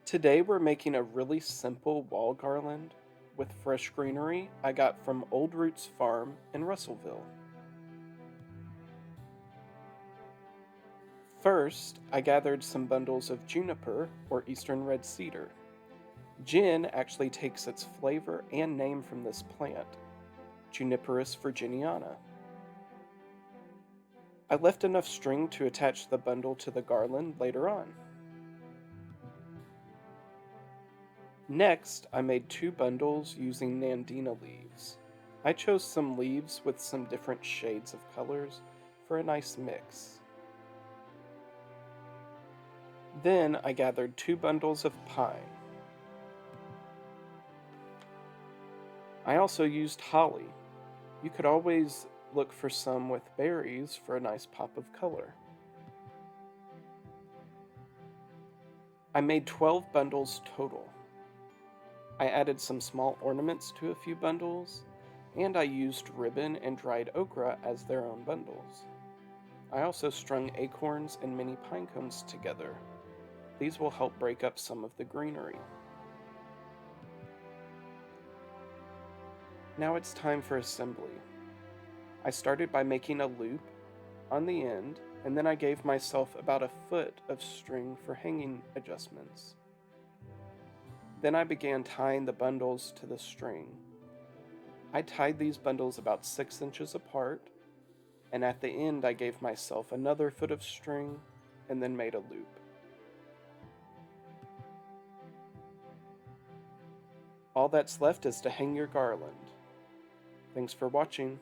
Today we're making a really simple wall garland with fresh greenery I got from Old Roots Farm in Russellville. First, I gathered some bundles of juniper or eastern red cedar. Gin actually takes its flavor and name from this plant, Juniperus virginiana. I left enough string to attach the bundle to the garland later on. Next, I made two bundles using Nandina leaves. I chose some leaves with some different shades of colors for a nice mix. Then I gathered two bundles of pine. I also used holly. You could always look for some with berries for a nice pop of color. I made 12 bundles total. I added some small ornaments to a few bundles, and I used ribbon and dried okra as their own bundles. I also strung acorns and mini pine cones together. These will help break up some of the greenery. Now it's time for assembly. I started by making a loop on the end, and then I gave myself about a foot of string for hanging adjustments. Then I began tying the bundles to the string. I tied these bundles about 6 inches apart, and at the end I gave myself another foot of string and then made a loop. All that's left is to hang your garland. Thanks for watching.